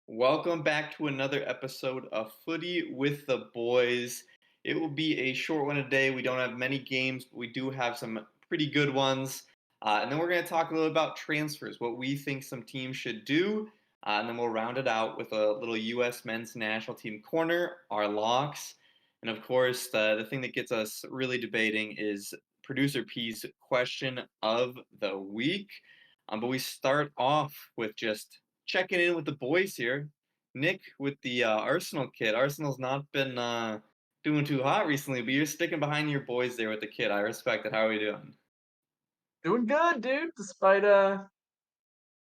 Welcome back to another episode of Footy with the Boys. It will be a short one today. We don't have many games, but we do have some pretty good ones. And then we're going to talk a little about transfers, what we think some teams should do. And then we'll round it out with a little U.S. men's national team corner, our locks. And of course, the thing that gets us really debating is Producer P's question of the week. But we start off with just checking in with the boys here. Nick with the Arsenal kid. Arsenal's not been doing too hot recently, but you're sticking behind your boys there with the kid. I respect it. How are we doing? Doing good, dude.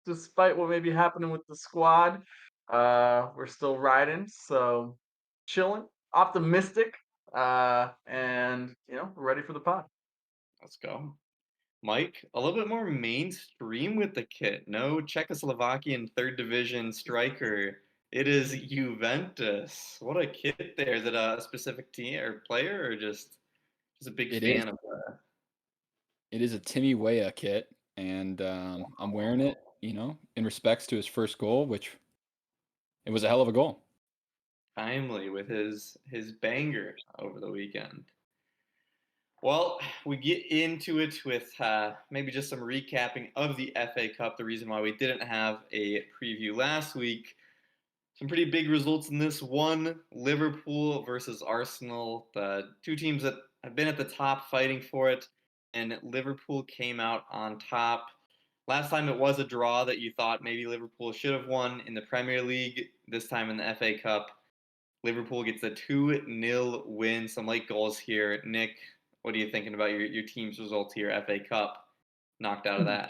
Despite what may be happening with the squad, we're still riding. So chilling, optimistic, and we're ready for the pod. Let's go. Mike, a little bit more mainstream with the kit. No Czechoslovakian third division striker. It is Juventus. What a kit there. Is it a specific team or player or just a big It is fan of it is a Timmy Weah kit, and I'm wearing it, in respects to his first goal, which it was a hell of a goal. Timely with his banger over the weekend. Well, we get into it with maybe just some recapping of the FA Cup, the reason why we didn't have a preview last week. Some pretty big results in this one. Liverpool versus Arsenal, the two teams that have been at the top fighting for it, and Liverpool came out on top. Last time it was a draw that you thought maybe Liverpool should have won in the Premier League. This time in the FA Cup, Liverpool gets a 2-0 win. Some late goals here. Nick, what are you thinking about your team's results here? FA Cup knocked out of that.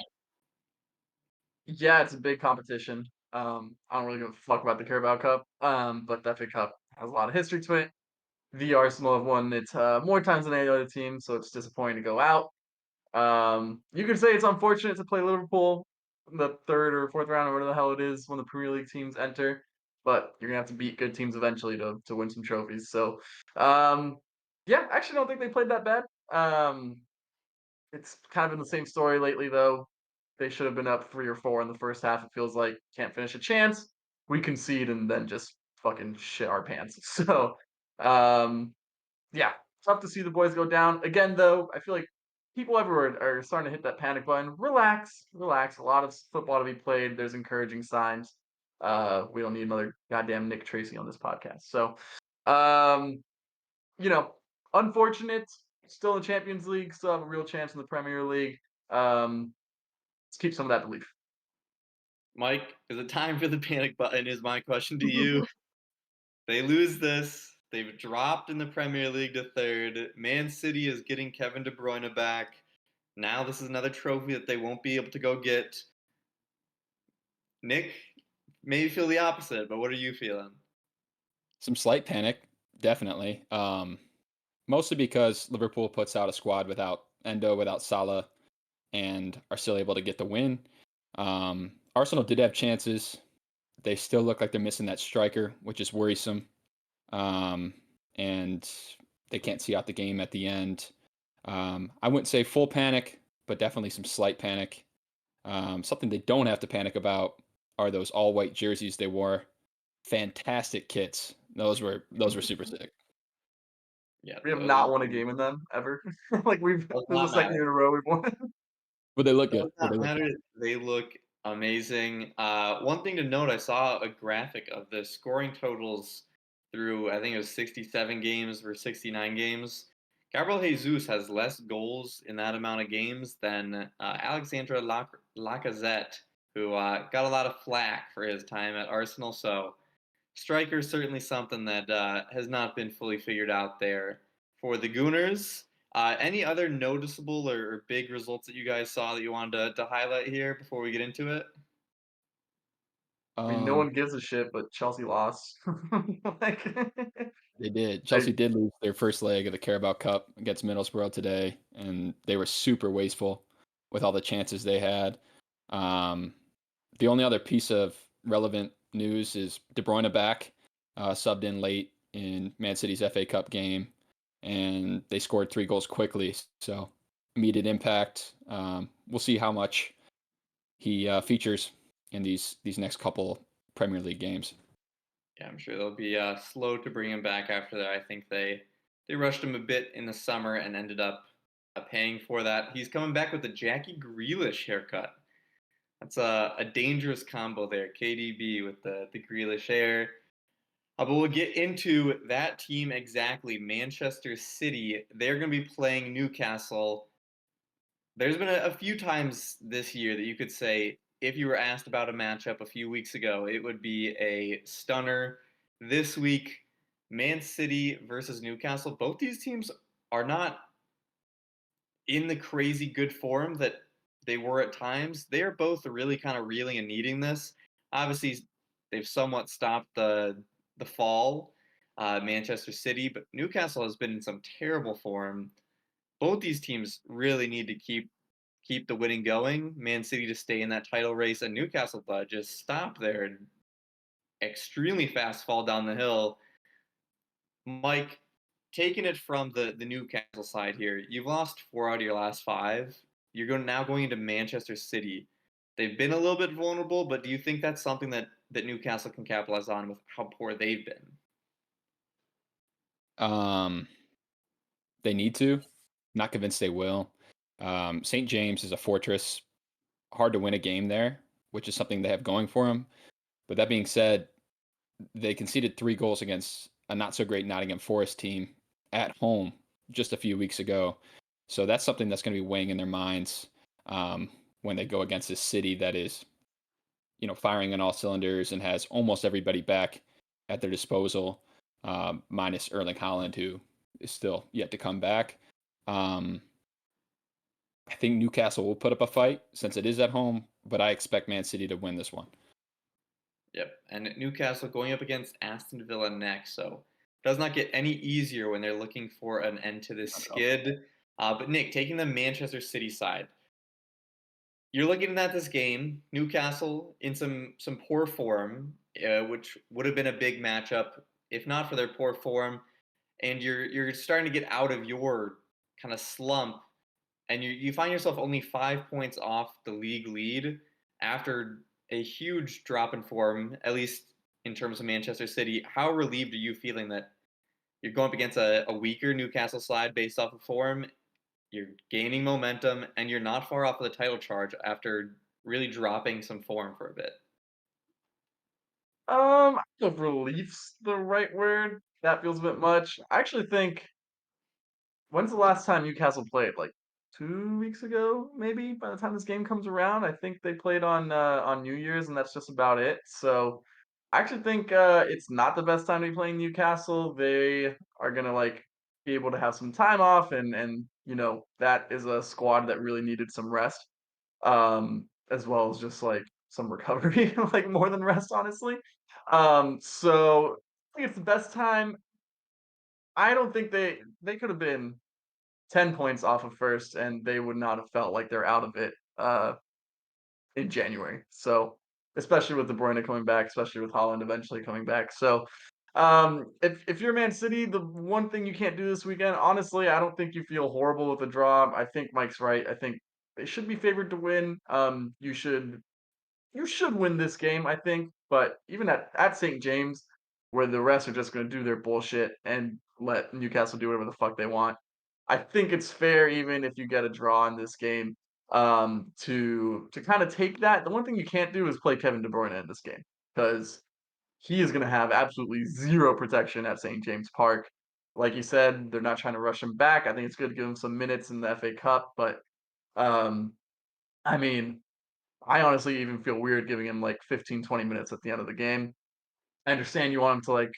Yeah, it's a big competition. I don't really give a fuck about the Carabao Cup, but the FA Cup has a lot of history to it. The Arsenal have won it more times than any other team, so it's disappointing to go out. You could say it's unfortunate to play Liverpool in the third or fourth round or whatever the hell it is when the Premier League teams enter, but you're gonna have to beat good teams eventually to win some trophies. So, yeah, I actually don't think they played that bad. It's kind of been the same story lately, though. They should have been up 3 or 4 in the first half. It feels like can't finish a chance. We concede and then just fucking shit our pants. So, um, yeah, tough to see the boys go down. Again, though, I feel like people everywhere are starting to hit that panic button. Relax, relax. A lot of football to be played. There's encouraging signs. We don't need another goddamn Nick Tracy on this podcast. So, um, you know, unfortunate. Still in the Champions League. Still have a real chance in the Premier League. Let's keep some of that belief. Mike, is it time for the panic button? Is my question to you. They lose this. They've dropped in the Premier League to third. Man City is getting Kevin De Bruyne back. Now this is another trophy that they won't be able to go get. Nick, maybe feel the opposite, but what are you feeling? Some slight panic, definitely. Mostly because Liverpool puts out a squad without Endo, without Salah, and are still able to get the win. Arsenal did have chances. They still look like they're missing that striker, which is worrisome. Um, and they can't see out the game at the end. I wouldn't say full panic, but definitely some slight panic. Something they don't have to panic about are those all white jerseys they wore. Fantastic kits. Those were super sick. Yeah, We have those not won a game in them ever. Like does this is the not second matter. year in a row we've won. But they look good. Does But not they look matter. good. They look amazing. One thing to note, I saw a graphic of the scoring totals through, I think it was 67 games or 69 games. Gabriel Jesus has less goals in that amount of games than Alexandre Lacazette, who got a lot of flack for his time at Arsenal. So, striker is certainly something that has not been fully figured out there for the Gooners. Any other noticeable or big results that you guys saw that you wanted to highlight here before we get into it? I mean, no Um, one gives a shit, but Chelsea lost. Like, they did. they Chelsea did lose their first leg of the Carabao Cup against Middlesbrough today, and they were super wasteful with all the chances they had. Um, the only other piece of relevant news is De Bruyne back, subbed in late in Man City's FA Cup game, and they scored 3 goals quickly. So immediate impact. We'll see how much he features in these next couple Premier League games. Yeah, I'm sure they'll be slow to bring him back after that. I think they rushed him a bit in the summer and ended up paying for that. He's coming back with a Jackie Grealish haircut. That's a dangerous combo there. KDB with the Grealish hair. But we'll get into that team exactly. Manchester City. They're going to be playing Newcastle. There's been a few times this year that you could say, if you were asked about a matchup a few weeks ago, it would be a stunner. This week, Man City versus Newcastle. Both these teams are not in the crazy good form that they were at times. They are both really kind of reeling and needing this. Obviously, they've somewhat stopped the fall, Manchester City, but Newcastle has been in some terrible form. Both these teams really need to keep the winning going. Man City to stay in that title race, and Newcastle to just stop their extremely fast fall down the hill. Mike, taking it from the Newcastle side here, you've lost 4 out of your last 5. You're going into Manchester City. They've been a little bit vulnerable, but do you think that's something that Newcastle can capitalize on with how poor they've been? They need to. Not convinced they will. St. James is a fortress. Hard to win a game there, which is something they have going for them. But that being said, they conceded 3 goals against a not so great Nottingham Forest team at home just a few weeks ago. So that's something that's going to be weighing in their minds when they go against this city that is, firing on all cylinders and has almost everybody back at their disposal, minus Erling Haaland, who is still yet to come back. I think Newcastle will put up a fight since it is at home, but I expect Man City to win this one. Yep, and Newcastle going up against Aston Villa next, so does not get any easier when they're looking for an end to this skid. But Nick, taking the Manchester City side, you're looking at this game, Newcastle in some poor form, which would have been a big matchup if not for their poor form, and you're starting to get out of your kind of slump, and you find yourself only 5 points off the league lead after a huge drop in form, at least in terms of Manchester City. How relieved are you feeling that you're going up against a weaker Newcastle side based off of form? You're gaining momentum, and you're not far off of the title charge after really dropping some form for a bit. I don't know if relief's the right word. That feels a bit much. I actually think when's the last time Newcastle played? Like 2 weeks ago, maybe. By the time this game comes around, I think they played on New Year's, and that's just about it. So I actually think it's not the best time to be playing Newcastle. They are gonna like be able to have some time off, and that is a squad that really needed some rest, as well as just like some recovery, like more than rest, honestly. So I think it's the best time. I don't think they could have been 10 points off of first, and they would not have felt like they're out of it in January. So, especially with De Bruyne coming back, especially with Holland eventually coming back. So, if you're Man City, the one thing you can't do this weekend, honestly, I don't think you feel horrible with the draw. I think Mike's right. I think they should be favored to win. You should win this game, I think. But even at St. James, where the rest are just going to do their bullshit and let Newcastle do whatever the fuck they want, I think it's fair, even if you get a draw in this game, to kind of take that. The one thing you can't do is play Kevin De Bruyne in this game because he is going to have absolutely zero protection at St. James Park. Like you said, they're not trying to rush him back. I think it's good to give him some minutes in the FA Cup, but um, I mean, I honestly even feel weird giving him like 15, 20 minutes at the end of the game. I understand you want him to like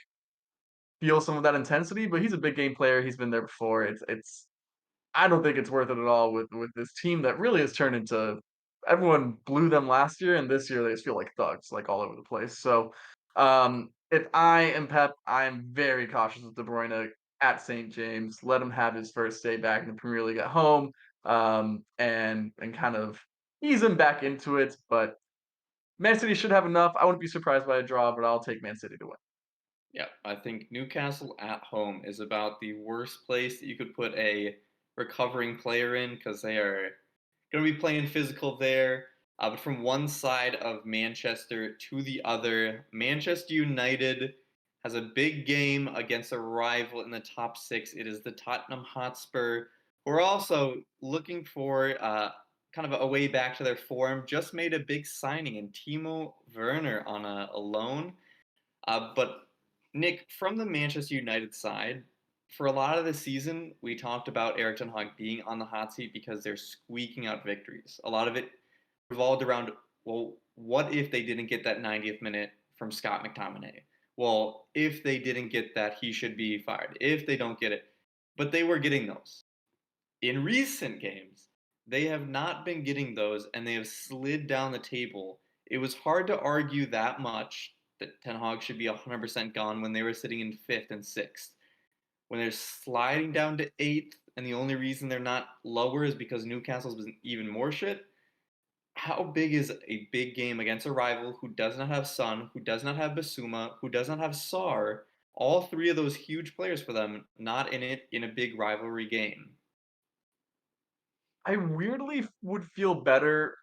feel some of that intensity, but he's a big game player. He's been there before. It's I don't think it's worth it at all with this team that really has turned into everyone blew them last year, and this year they just feel like thugs, like all over the place. So if I am Pep, I am very cautious with De Bruyne at St. James. Let him have his first day back in the Premier League at home, and kind of ease him back into it. But Man City should have enough. I wouldn't be surprised by a draw, but I'll take Man City to win. Yeah, I think Newcastle at home is about the worst place that you could put a recovering player in because they are going to be playing physical there. But from one side of Manchester to the other, Manchester United has a big game against a rival in the top six. It is the Tottenham Hotspur. We're also looking for kind of a way back to their form. Just made a big signing in Timo Werner on a loan. But Nick, from the Manchester United side, for a lot of the season, we talked about Erik ten Hag being on the hot seat because they're squeaking out victories. A lot of it revolved around, well, what if they didn't get that 90th minute from Scott McTominay? Well, if they didn't get that, he should be fired. If they don't get it, but they were getting those. In recent games, they have not been getting those and they have slid down the table. It was hard to argue that much that Ten Hag should be 100% gone when they were sitting in fifth and sixth. When they're sliding down to eighth, and the only reason they're not lower is because Newcastle's been even more shit. How big is a big game against a rival who does not have Son, who does not have Basuma, who does not have Sar? All three of those huge players for them, not in it in a big rivalry game. I weirdly would feel better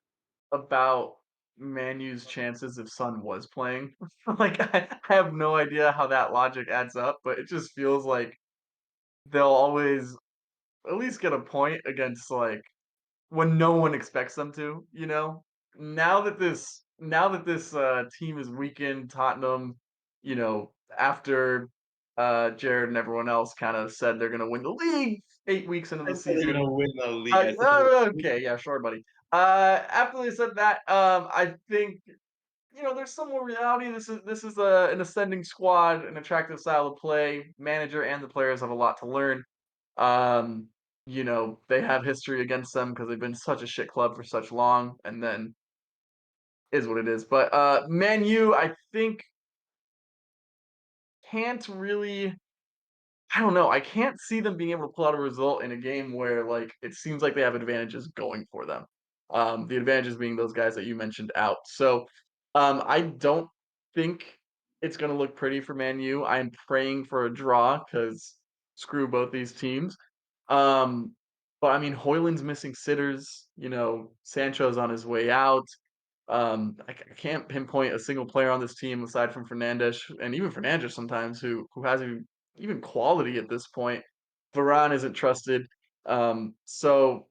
about Manu's chances if Son was playing. Like I have no idea how that logic adds up, but it just feels like they'll always at least get a point against like when no one expects them to, you know? Now that this team is weakened, Tottenham, after Jared and everyone else kind of said they're gonna win the league 8 weeks into I the said they're season. gonna win the league. I said they're Okay, yeah, sure, buddy. After they said that, I think there's some more reality. This is an ascending squad, an attractive style of play. Manager and the players have a lot to learn. Um, they have history against them because they've been such a shit club for such long, and then is what it is. But Man U, I think can't really. I don't know. I can't see them being able to pull out a result in a game where like it seems like they have advantages going for them. The advantages being those guys that you mentioned out. So I don't think it's going to look pretty for Man U. I'm praying for a draw because screw both these teams. Um, but I mean, Hoyland's missing sitters. Sancho's on his way out. I can't pinpoint a single player on this team aside from Fernandes, and even Fernandes sometimes who has even quality at this point. Varane isn't trusted. So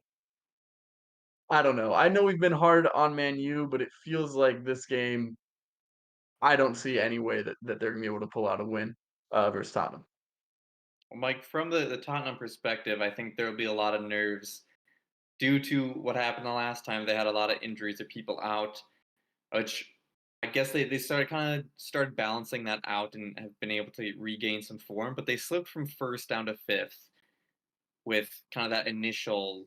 I don't know. I know we've been hard on Man U, but it feels like this game. I don't see any way that they're gonna be able to pull out a win versus Tottenham. Well, Mike, from the Tottenham perspective, I think there will be a lot of nerves due to what happened the last time. They had a lot of injuries of people out, which I guess they started balancing that out and have been able to regain some form, but they slipped from first down to fifth with kind of that initial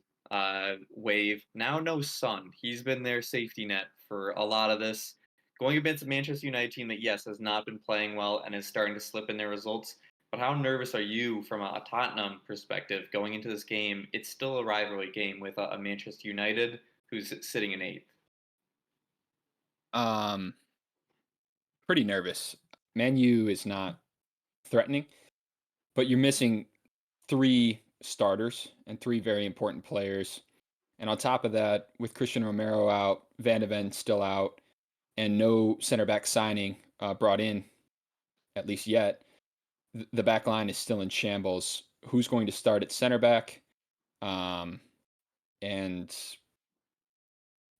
wave. Now no Son. He's been their safety net for a lot of this. Going against a Manchester United team that, yes, has not been playing well and is starting to slip in their results. But how nervous are you from a Tottenham perspective going into this game? It's still a rivalry game with a Manchester United who's sitting in eighth. Um, Pretty nervous. Man U is not threatening, but you're missing three starters and three very important players. And on top of that, with Christian Romero out, Van de Ven still out, and no center back signing brought in, at least yet, the back line is still in shambles. Who's going to start at center back? Um, and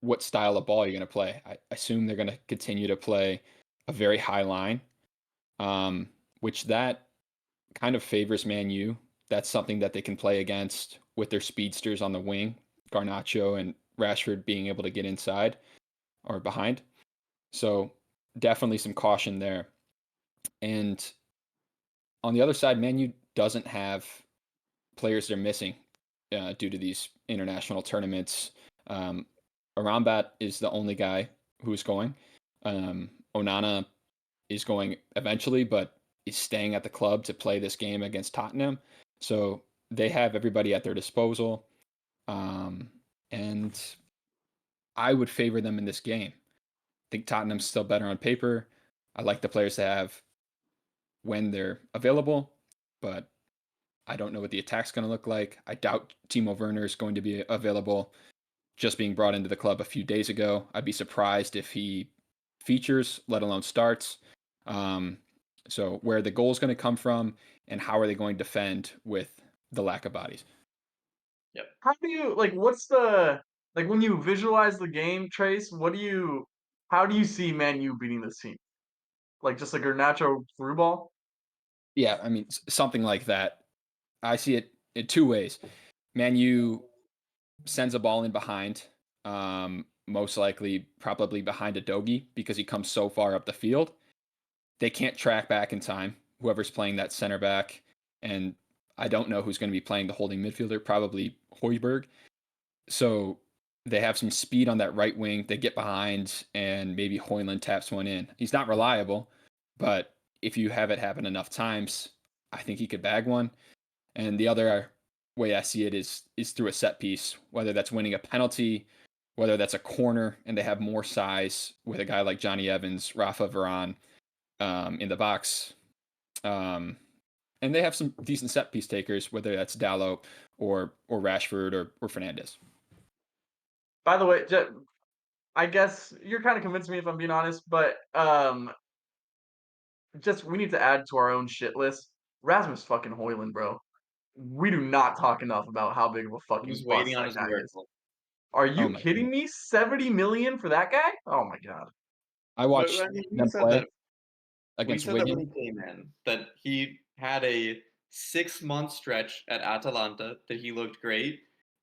what style of ball you're going to play? I assume they're going to continue to play a very high line, which that kind of favors Man U. That's something that they can play against with their speedsters on the wing, Garnacho and Rashford being able to get inside or behind. So definitely some caution there. And on the other side, Man U doesn't have players they're missing due to these international tournaments. Um, Arambat is the only guy who's going. Onana is going eventually, but is staying at the club to play this game against Tottenham. So they have everybody at their disposal. And I would favor them in this game. I think Tottenham's still better on paper. I like the players they have when they're available, but I don't know what the attack's going to look like. I doubt Timo Werner is going to be available. just being brought into the club a few days ago. I'd be surprised if he features, let alone starts. So where the goal is going to come from and how are they going to defend with the lack of bodies? Yep. How do you like? What's the like when you visualize the game, Trace? How do you see Man U beating this team? Like just like a natural through ball? Yeah, I mean, something like that. I see it in two ways. Man U sends a ball in behind, most likely probably behind a Dogie because he comes so far up the field. They can't track back in time, whoever's playing that center back. And I don't know who's going to be playing the holding midfielder, probably Hoiberg. So they have some speed on that right wing. They get behind, and maybe Hoyland taps one in. He's not reliable, but if you have it happen enough times, I think he could bag one. And the other way I see it is through a set piece, whether that's winning a penalty, whether that's a corner, and they have more size with a guy like Johnny Evans, Rafa Varane in the box. And they have some decent set piece takers, whether that's Dallo or Rashford or Fernandez. By the way, I guess you're kind of convincing me if I'm being honest, but just we need to add to our own shit list. Rasmus fucking Hoyland, bro. We do not talk enough about how big of a I was fucking waiting bust on that his guy is. miracle. Are Oh you my kidding goodness. me? 70 million for that guy? Oh my god. I But watched I mean, them play we against said that when Wigan. he came in, that he had a 6-month stretch at Atalanta that he looked great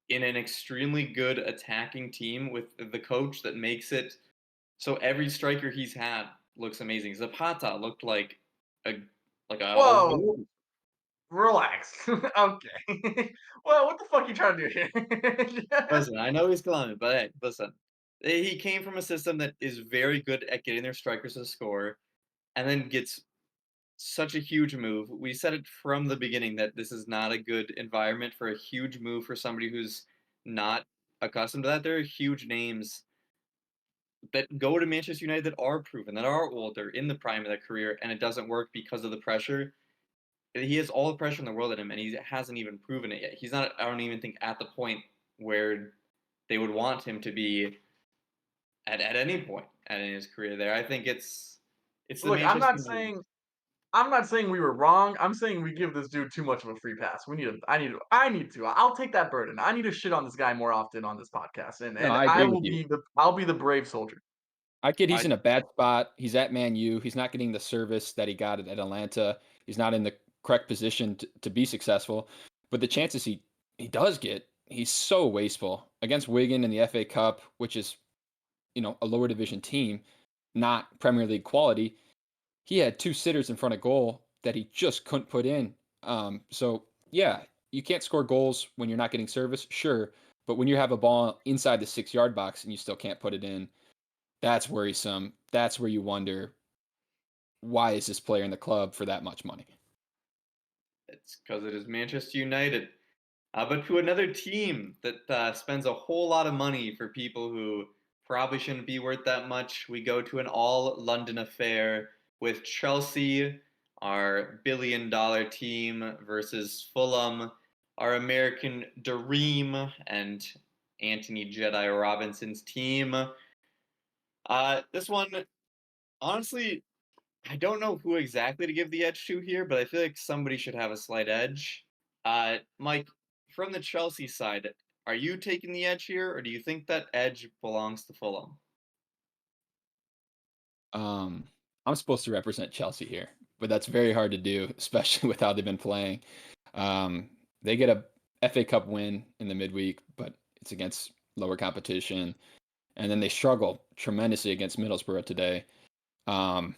in an extremely good attacking team with the coach that makes it so every striker he's had looks amazing. Zapata looked a a Whoa, gold. relax. Okay. Well, what the fuck you trying to do here? Listen, I know he's Colombian, but hey, listen. He came from a system that is very good at getting their strikers to score and then gets such a huge move. We said it from the beginning that this is not a good environment for a huge move for somebody who's not accustomed to that. There are huge names that go to Manchester United that are proven, that are older in the prime of their career, and it doesn't work because of the pressure. He has all the pressure in the world at him, and he hasn't even proven it yet. He's not, I don't even think, at the point where they would want him to be at any point in his career there. I think it's the Look, Manchester United. I'm not saying we were wrong. I'm saying we give this dude too much of a free pass. I need to. I'll take that burden. I need to shit on this guy more often on this podcast. And No, and I agree with you. I'll be the brave soldier. I get he's I in a bad spot. He's at Man U. He's not getting the service that he got at Atlanta. He's not in the correct position to be successful. But the chances he does get, he's so wasteful against Wigan in the FA Cup, which is a lower division team, not Premier League quality. He had two sitters in front of goal that he just couldn't put in. So yeah, you can't score goals when you're not getting service, sure, but when you have a ball inside the 6-yard box and you still can't put it in, that's worrisome. That's where you wonder, why is this player in the club for that much money? It's because it is Manchester United. But to another team that spends a whole lot of money for people who probably shouldn't be worth that much, we go to an all London affair with Chelsea, our billion-dollar team, versus Fulham, our American Dream, and Anthony Jedi Robinson's team. This one, honestly, I don't know who exactly to give the edge to here, but I feel like somebody should have a slight edge. Mike, from the Chelsea side, are you taking the edge here, or do you think that edge belongs to Fulham? Um, I'm supposed to represent Chelsea here, but that's very hard to do, especially with how they've been playing. They get a FA Cup win in the midweek, but it's against lower competition. And then they struggle tremendously against Middlesbrough today, um,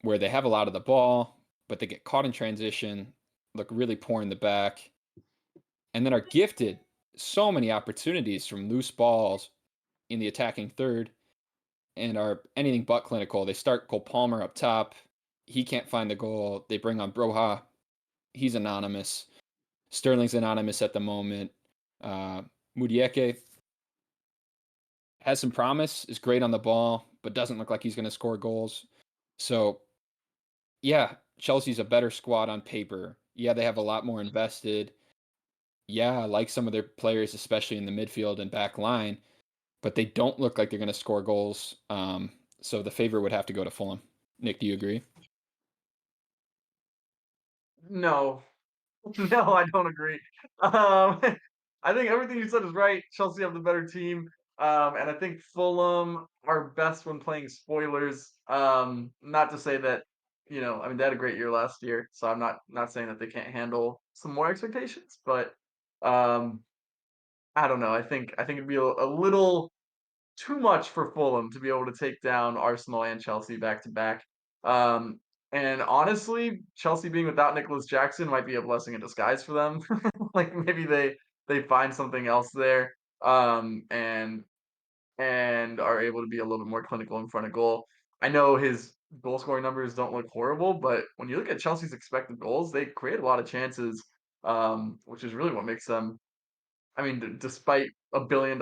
where they have a lot of the ball, but they get caught in transition, look really poor in the back, and then are gifted so many opportunities from loose balls in the attacking third and are anything but clinical. They start Cole Palmer up top. He can't find the goal. They bring on Broha. He's anonymous. Sterling's anonymous at the moment. Mudieke has some promise, is great on the ball, but doesn't look like he's going to score goals. So, yeah, Chelsea's a better squad on paper. Yeah, they have a lot more invested. Yeah, I like some of their players, especially in the midfield and back line. but they don't look like they're going to score goals. So the favor would have to go to Fulham. Nick, do you agree? No, no, I don't agree. I think everything you said is right. Chelsea have the better team, and I think Fulham are best when playing spoilers. Not to say that I mean they had a great year last year, so I'm not saying that they can't handle some more expectations, but um, I don't know. I think it'd be a little too much for Fulham to be able to take down Arsenal and Chelsea back to back. Um, and honestly, Chelsea being without Nicholas Jackson might be a blessing in disguise for them. Like maybe they find something else there, and are able to be a little bit more clinical in front of goal. I know his goal scoring numbers don't look horrible, but when you look at Chelsea's expected goals, they create a lot of chances, which is really what makes them. I mean, despite $1 billion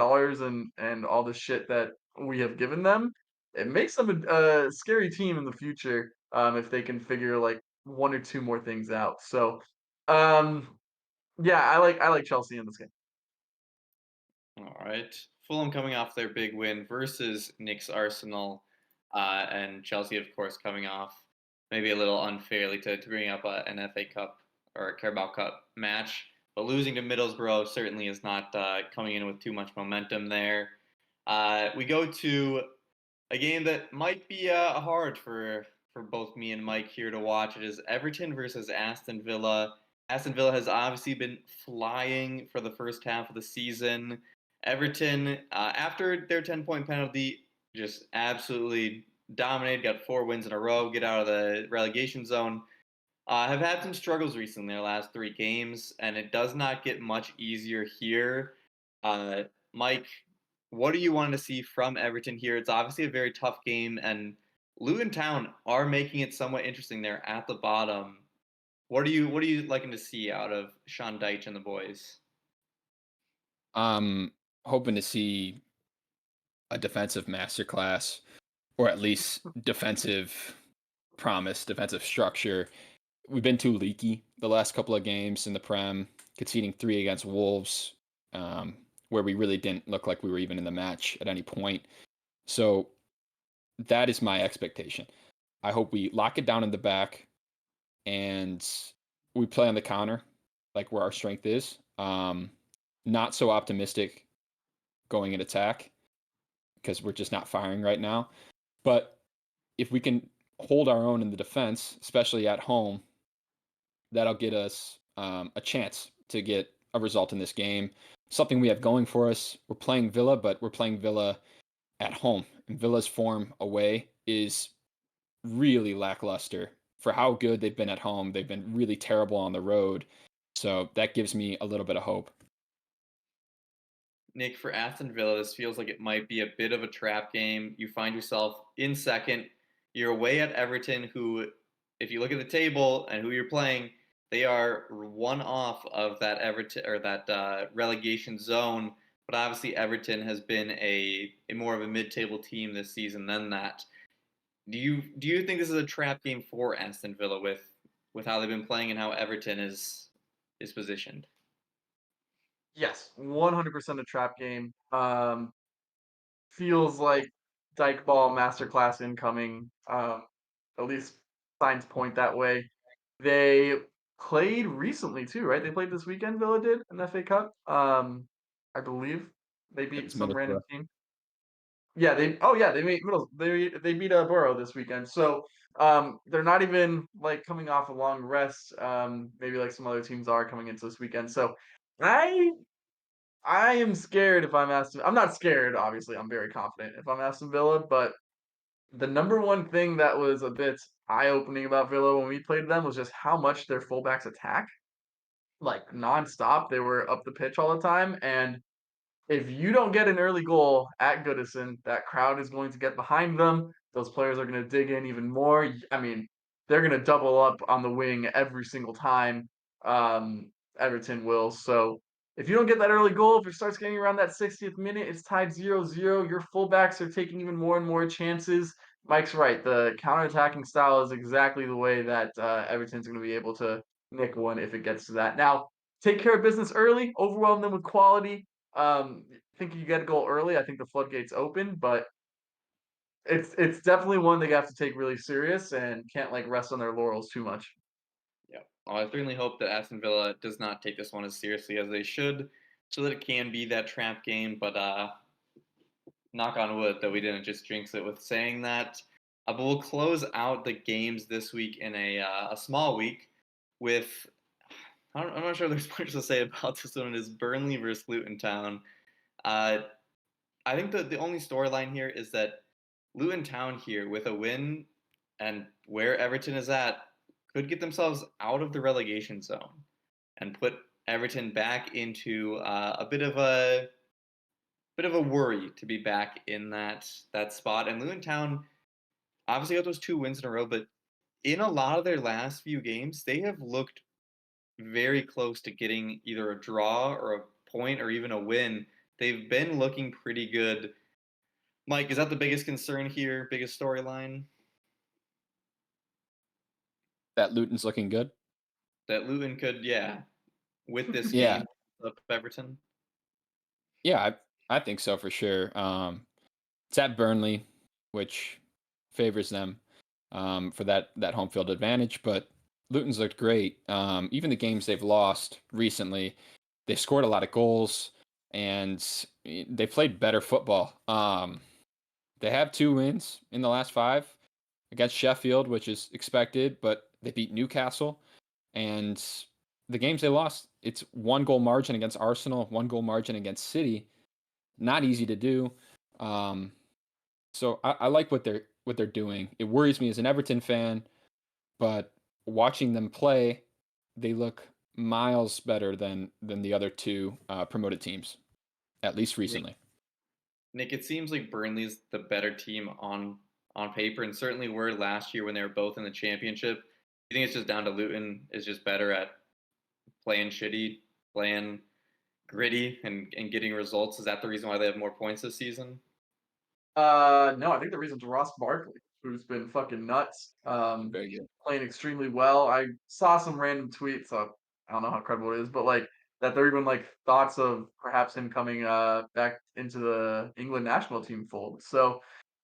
and all the shit that we have given them, it makes them a scary team in the future, if they can figure like one or two more things out. So, um, yeah, I like Chelsea in this game. All right. Fulham coming off their big win versus Nick's Arsenal, and Chelsea, of course, coming off maybe a little unfairly to bring up an FA Cup or a Carabao Cup match. But losing to Middlesbrough certainly is not coming in with too much momentum there. We go to a game that might be hard for both me and Mike here to watch. It is Everton versus Aston Villa. Aston Villa has obviously been flying for the first half of the season. Everton, after their 10-point penalty, just absolutely dominated, got 4 wins in a row, get out of the relegation zone. Have had some struggles recently in their last 3 games, and it does not get much easier here. Mike, what do you want to see from Everton here? It's obviously a very tough game, and Luton Town are making it somewhat interesting. They're at the bottom. What are you liking to see out of Sean Dyche and the boys? I'm hoping to see a defensive masterclass, or at least defensive promise, defensive structure. We've been too leaky the last couple of games in the Prem, conceding 3 against Wolves, where we really didn't look like we were even in the match at any point. So that is my expectation. I hope we lock it down in the back and we play on the counter, like where our strength is. Not so optimistic going in attack because we're just not firing right now. But if we can hold our own in the defense, especially at home, that'll get us a chance to get a result in this game. Something we have going for us. We're playing Villa, but we're playing Villa at home. And Villa's form away is really lackluster for how good they've been at home. They've been really terrible on the road. So that gives me a little bit of hope. Nick, for Aston Villa, this feels like it might be a bit of a trap game. You find yourself in second. You're away at Everton, who, if you look at the table and who you're playing, they are one off of that Everton or that relegation zone. But obviously, Everton has been a more of a mid-table team this season than that. Do you think this is a trap game for Aston Villa with how they've been playing and how Everton is positioned? Yes, 100% a trap game. Feels like Dyke Ball masterclass incoming. At least signs point that way. They played recently too, right? They played this weekend. Villa did an FA Cup. I believe they beat It's some random Middlesbrough. team. Yeah, they made middle they beat Borough this weekend. So they're not even like coming off a long rest. Maybe like some other teams are coming into this weekend. So I I am scared if I'm Aston. I'm not scared, obviously. I'm very confident if I'm Aston Villa, but the number one thing that was a bit eye-opening about Villa when we played them was just how much their fullbacks attack, like nonstop. They were up the pitch all the time, and if you don't get an early goal at Goodison, that crowd is going to get behind them. Those players are going to dig in even more. I mean, they're going to double up on the wing every single time. Everton will. So if you don't get that early goal, if it starts getting around that 60th minute, it's tied 0-0. Your fullbacks are taking even more and more chances. Mike's right. The counterattacking style is exactly the way that Everton's going to be able to nick one if it gets to that. Now, take care of business early, overwhelm them with quality. think you get a goal early, I think the floodgates open, but it's definitely one they have to take really serious and can't like rest on their laurels too much. Yeah. Well, I certainly hope that Aston Villa does not take this one as seriously as they should, so that it can be that trap game. But knock on wood that we didn't just jinx it with saying that. But we'll close out the games this week in a small week with I'm not sure there's much to say about this one. It is Burnley versus Luton Town. Uh, I think the only storyline here is that Luton Town here with a win and where Everton is at could get themselves out of the relegation zone and put Everton back into a bit of a worry to be back in that spot. And Luton Town obviously got those 2 wins in a row, but in a lot of their last few games, they have looked very close to getting either a draw or a point or even a win. They've been looking pretty good. Mike, is that the biggest concern here? Biggest storyline? That Luton's looking good. That Luton could, yeah, with this Yeah, game up Everton. yeah, I think so for sure. It's at Burnley, which favors them for that home field advantage. But Luton's looked great. Even the games they've lost recently, they've scored a lot of goals and they played better football. They have 2 wins in the last 5 against Sheffield, which is expected, but they beat Newcastle. And the games they lost, it's 1 goal margin against Arsenal, 1 goal margin against City. Not easy to do. Um, so I like what they're doing. It worries me as an Everton fan, but watching them play, they look miles better than the other 2 promoted teams, at least recently. Nick, it seems like Burnley's the better team on paper, and certainly were last year when they were both in the championship. You think it's just down to Luton is just better at playing shitty, playing gritty, and getting results? Is that the reason why they have more points this season? No, I think the reason's Ross Barkley, who's been fucking nuts, Very good. playing extremely well. I saw some random tweets, so I don't know how credible it is, but like that there are even like thoughts of perhaps him coming back into the England national team fold. So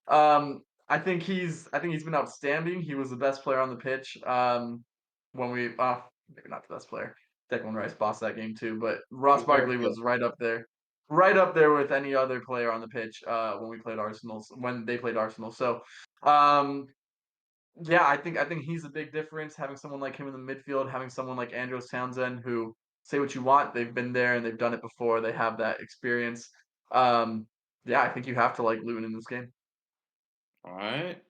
I think he's been outstanding. He was the best player on the pitch. When we maybe not the best player. Declan Rice bossed that game too, but It Ross was very Barkley good. was right up there with any other player on the pitch when they played Arsenal. So um, yeah, I think he's a big difference. Having someone like him in the midfield, having someone like Andros Townsend, who say what you want, they've been there and they've done it before. They have that experience. Um, yeah, I think you have to like Luton in this game. All right.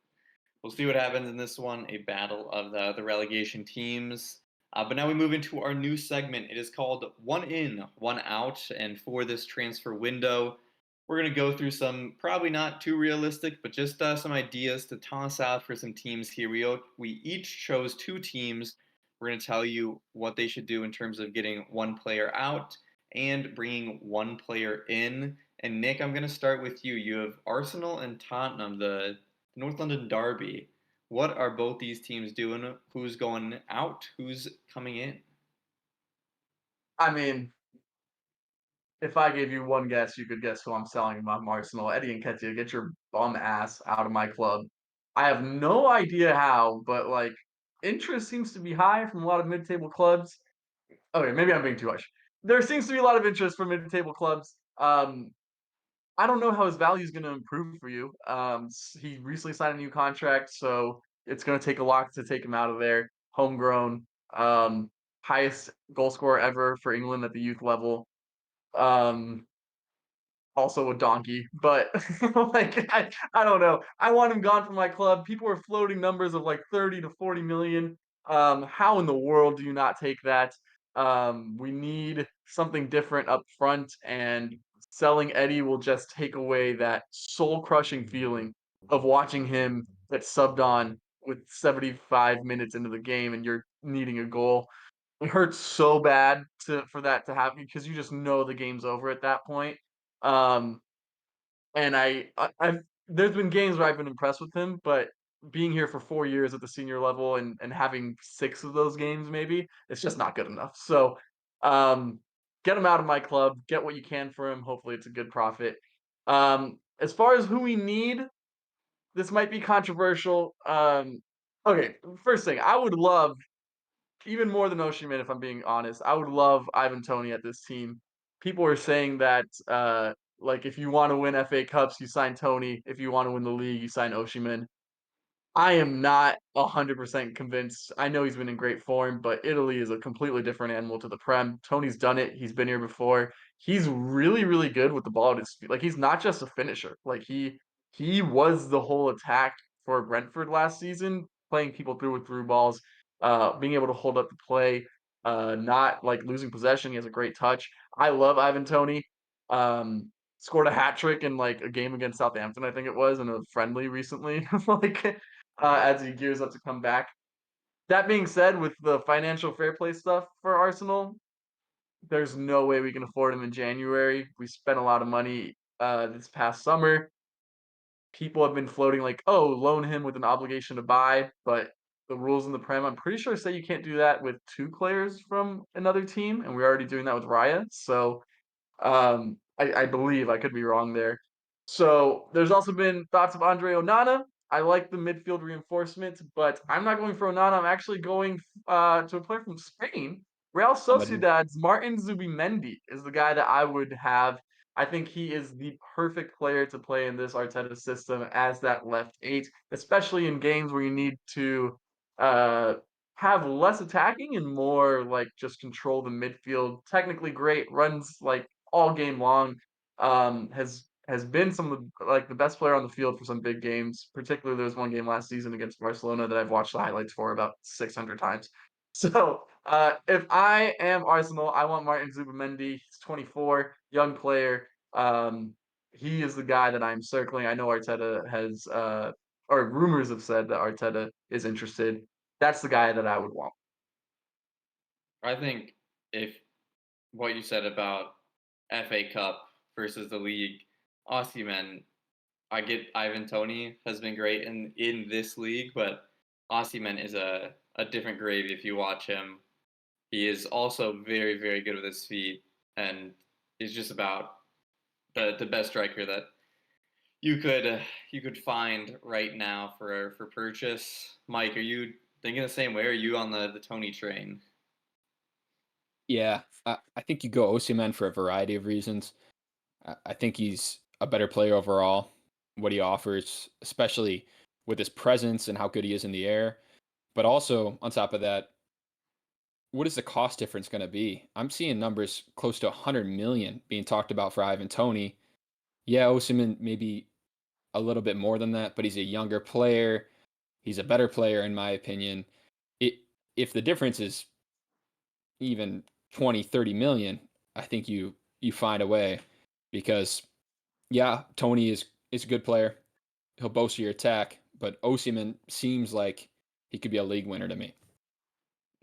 We'll see what happens in this one, a battle of the relegation teams. But now we move into our new segment. It is called One In, One Out. And for this transfer window, we're going to go through some probably not too realistic, but just some ideas to toss out for some teams here. We each chose 2 teams. We're going to tell you what they should do in terms of getting one player out and bringing one player in. And Nick, I'm going to start with you. You have Arsenal and Tottenham, the North London Derby. What are both these teams doing? Who's going out? Who's coming in? I mean, if I gave you one guess, you could guess who I'm selling my Arsenal. Eddie Nketiah, get your bum ass out of my club. I have no idea how, but like interest seems to be high from a lot of mid-table clubs. Okay, maybe I'm being too harsh. There seems to be a lot of interest from mid-table clubs. I don't know how his value is going to improve for you. He recently signed a new contract, so it's going to take a lot to take him out of there. Homegrown, highest goal scorer ever for England at the youth level. Um, Also a donkey, but like I don't know. I want him gone from my club. People are floating numbers of like 30 to 40 million. How in the world do you not take that? We need something different up front, and selling Eddie will just take away that soul-crushing feeling of watching him get subbed on with 75 minutes into the game and you're needing a goal. It hurts so bad for that to happen because you just know the game's over at that point. Um, and I've there's been games where I've been impressed with him, but being here for 4 years at the senior level and having 6 of those games maybe, it's just not good enough. So, um, get him out of my club, get what you can for him. Hopefully, it's a good profit. As far as who we need, this might be controversial. Okay, first thing, I would love even more than Oshiman, if I'm being honest. I would love Ivan Toney at this team. People are saying that like if you want to win FA Cups, you sign Tony. If you want to win the league, you sign Oshiman. I am not 100% convinced. I know he's been in great form, but Italy is a completely different animal to the Prem. Tony's done it. He's been here before. He's really, really good with the ball at his feet. Like he's not just a finisher. Like he was the whole attack for Brentford last season, playing people through with through balls, being able to hold up the play, not like losing possession. He has a great touch. I love Ivan Tony. Um, Scored a hat trick in like a game against Southampton, I think it was, in a friendly recently. Like as he gears up to come back. That being said, with the financial fair play stuff for Arsenal, there's no way we can afford him in January. We spent a lot of money this past summer. People have been floating like, oh, loan him with an obligation to buy, but the rules in the Prem, I'm pretty sure say you can't do that with two players from another team, and we're already doing that with Raya. So I believe I could be wrong there. So there's also been thoughts of Andre Onana. I like the midfield reinforcement, but I'm not going for Onana. I'm actually going to a player from Spain. Real Somebody. Sociedad's Martin Zubimendi is the guy that I would have. I think he is the perfect player to play in this Arteta system as that left eight, especially in games where you need to uh, have less attacking and more like just control the midfield. Technically great, runs like all game long. Has been some of the like the best player on the field for some big games. Particularly, there was one game last season against Barcelona that I've watched the highlights for about 600 times. So if I am Arsenal, I want Martin Zubimendi. He's 24, young player. He is the guy that I'm circling. I know Arteta has, or rumors have said that Arteta is interested. That's the guy that I would want. I think if what you said about FA Cup versus the league, Osimhen, I get Ivan Toney has been great in this league, but Osimhen is a different gravy if you watch him. He is also very, very good with his feet, and he's just about the best striker that you could find right now for purchase. Mike, are you thinking the same way? Or are you on the Tony train? Yeah, I think you go Osimhen for a variety of reasons. I think he's a better player overall. What he offers, especially with his presence and how good he is in the air, but also on top of that, what is the cost difference going to be? I'm seeing numbers close to 100 million being talked about for Ivan Toney. Yeah, Osimhen maybe a little bit more than that, but he's a younger player. He's a better player in my opinion. It If the difference is even 20, 30 million, I think you find a way because yeah, Tony is a good player. He'll bolster your attack, but Osimhen seems like he could be a league winner to me.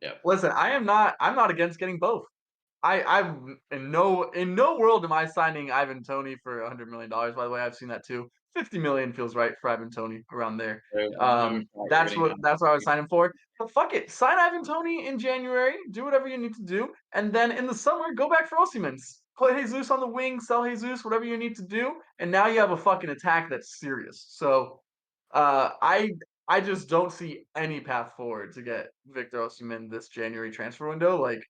Yep. Listen, I'm not against getting both. I'm in no world am I signing Ivan Toney for $100 million. By the way, I've seen that too. 50 million feels right for Ivan Toney around there. I'm exaggerating. That's what I was signing for. But fuck it, sign Ivan Toney in January. Do whatever you need to do, and then in the summer, go back for Osimhen. Put Jesus on the wing, sell Jesus, whatever you need to do, and now you have a fucking attack that's serious. So, uh, I I just don't see any path forward to get Victor Osimhen this January transfer window. Like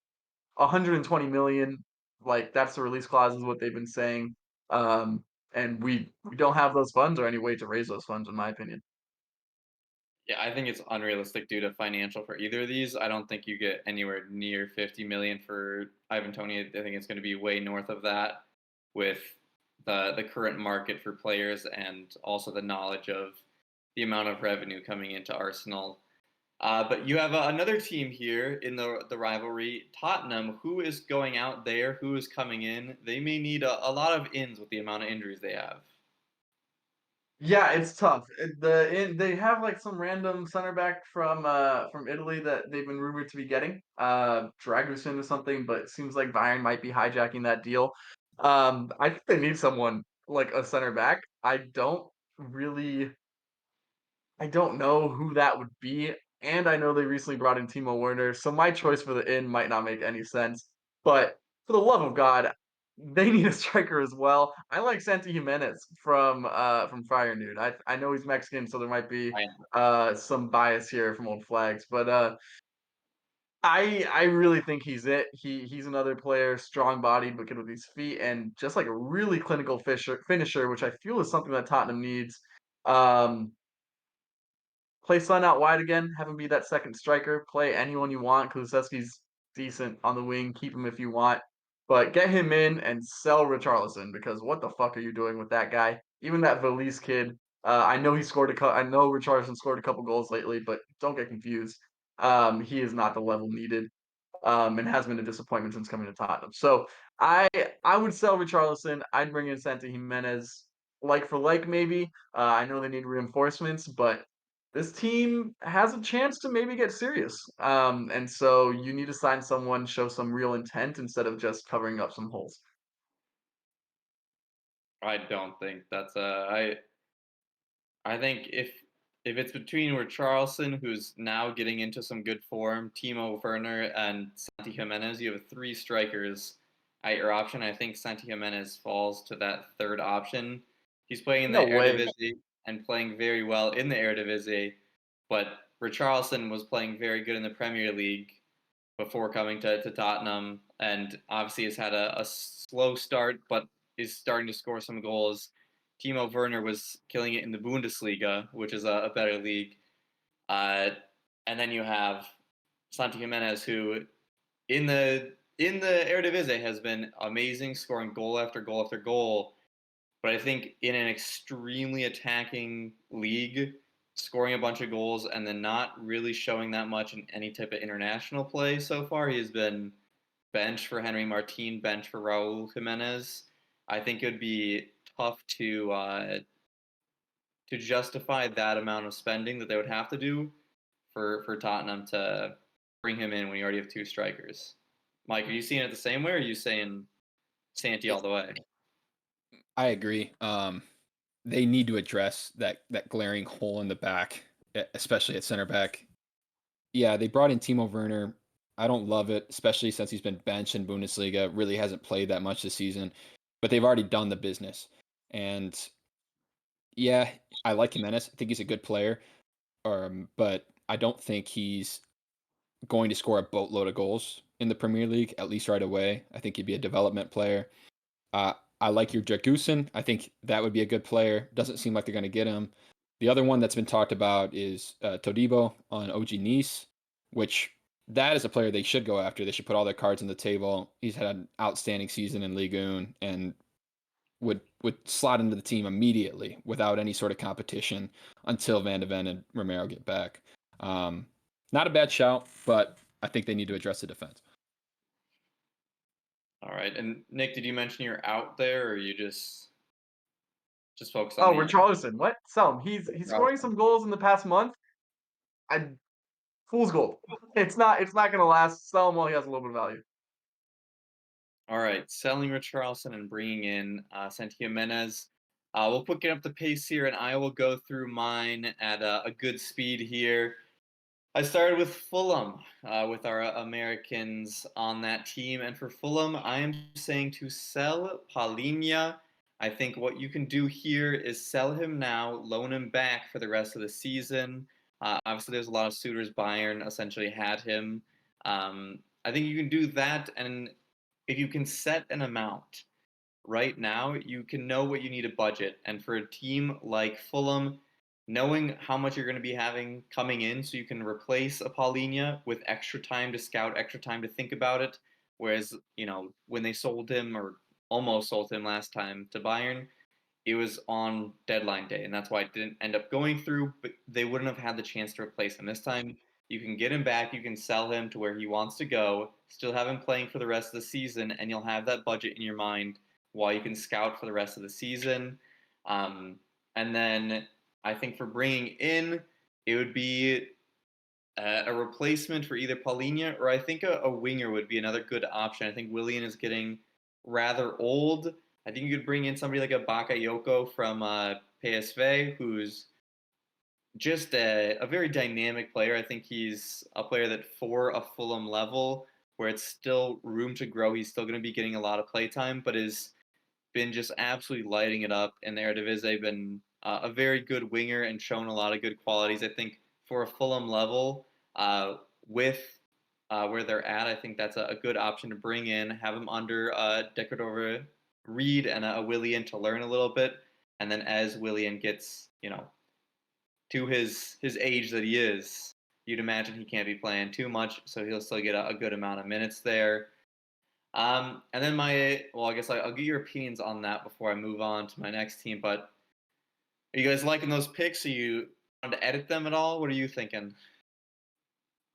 120 million, like that's the release clause is what they've been saying. Um, and we don't have those funds or any way to raise those funds, in my opinion. Yeah, I think it's unrealistic due to financial for either of these. I don't think you get anywhere near 50 million for Ivan Toney. I think it's going to be way north of that with the current market for players and also the knowledge of the amount of revenue coming into Arsenal. But you have another team here in the rivalry, Tottenham, who is going out there, who is coming in. They may need a lot of ins with the amount of injuries they have. Yeah, it's tough. They have like some random center back from Italy that they've been rumored to be getting, Dragusin or something, but it seems like Bayern might be hijacking that deal. I think they need someone like a center back. Really I don't know who that would be, and I know they recently brought in Timo Werner, so my choice for the in might not make any sense. But for the love of God, they need a striker as well. I like Santi Jimenez from Fire Nude. I know he's Mexican, so there might be I some bias here from Old Flags, but I really think he's it. He's another player, strong bodied but good with his feet, and just like a really clinical finisher, which I feel is something that Tottenham needs. Um, Play Son out wide again, have him be that second striker. Play anyone you want. Kulusevski's decent on the wing. Keep him if you want. But get him in and sell Richarlison because what the fuck are you doing with that guy? Even that Valise kid. I know he scored I know Richarlison scored a couple goals lately, but don't get confused. He is not the level needed, and has been a disappointment since coming to Tottenham. So I I would sell Richarlison. I'd bring in Santi Jimenez, like for like maybe. I know they need reinforcements, but this team has a chance to maybe get serious. And so you need to sign someone, show some real intent instead of just covering up some holes. I don't think that's I think if it's between Richarlison, who's now getting into some good form, Timo Werner, and Santi Jimenez, you have three strikers at your option. I think Santi Jimenez falls to that third option. He's playing in the No way. Eredivisie and playing very well in the Eredivisie, but Richarlison was playing very good in the Premier League before coming to Tottenham, and obviously has had a slow start, but is starting to score some goals. Timo Werner was killing it in the Bundesliga, which is a better league. Uh, and then you have Santi Jimenez, who in the Eredivisie has been amazing, scoring goal after goal after goal. But I think in an extremely attacking league, scoring a bunch of goals and then not really showing that much in any type of international play so far, he has been bench for Henry Martin, bench for Raul Jimenez. I think it would be tough to justify that amount of spending that they would have to do for Tottenham to bring him in when you already have two strikers. Mike, are you seeing it the same way, or are you saying Santi all the way? I agree. They need to address that glaring hole in the back, especially at center back. Yeah, they brought in Timo Werner. I don't love it, especially since he's been benched in Bundesliga. Really hasn't played that much this season, but they've already done the business. And yeah, I like Jimenez. I think he's a good player, but I don't think he's going to score a boatload of goals in the Premier League, at least right away. I think he'd be a development player. Uh, I like your Dragusin. I think that would be a good player. Doesn't seem like they're going to get him. The other one that's been talked about is Todibo on OG Nice, which that is a player they should go after. They should put all their cards on the table. He's had an outstanding season in Ligue 1 and would slot into the team immediately without any sort of competition until Van de Ven and Romero get back. Not a bad shout, but I think they need to address the defense. All right. And Nick, did you mention you're out there, or you just focus on Oh, the Richarlison, what? Sell him. He's scoring some goals in the past month. I fool's gold. It's not gonna last. Sell him while he has a little bit of value. All right, selling Richarlison and bringing in Santi Jimenez. We'll pick up the pace here, and I will go through mine at a good speed here. I started with Fulham, with our Americans on that team, and for Fulham, I am saying to sell Palhinha. I think what you can do here is sell him now, loan him back for the rest of the season. Obviously, there's a lot of suitors. Bayern essentially had him. I think you can do that, and if you can set an amount right now, you can know what you need a budget. And for a team like Fulham, knowing how much you're going to be having coming in so you can replace a Paulinho with extra time to scout, extra time to think about it. Whereas, when they sold him or almost sold him last time to Bayern, it was on deadline day, and that's why it didn't end up going through. But they wouldn't have had the chance to replace him this time. You can get him back. You can sell him to where he wants to go. Still have him playing for the rest of the season, and you'll have that budget in your mind while you can scout for the rest of the season. And then I think for bringing in, it would be a replacement for either Paulinho or I think a winger would be another good option. I think Willian is getting rather old. I think you could bring in somebody like a Bakayoko from PSV, who's just a very dynamic player. I think he's a player that for a Fulham level where it's still room to grow. He's still going to be getting a lot of play time, but has been just absolutely lighting it up in the Eredivisie. Been a very good winger and shown a lot of good qualities. I think for a Fulham level, with where they're at, I think that's a good option to bring in. Have him under Decordova Reed and a Willian to learn a little bit, and then as Willian gets to his age that he is, you'd imagine he can't be playing too much, so he'll still get a good amount of minutes there. And then I guess I'll get your opinions on that before I move on to my next team. But are you guys liking those picks? Are you want to edit them at all? What are you thinking?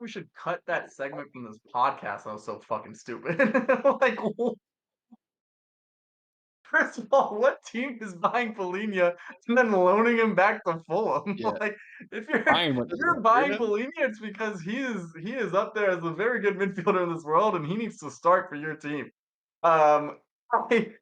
We should cut that segment from this podcast. That was so fucking stupid. Like, first of all, what team is buying Polina and then loaning him back to Fulham? Yeah, Like, if you're Bayern if went Does for it you're him. hurt buying him? Polina, it's because he is up there as a very good midfielder in this world, and he needs to start for your team. Um, I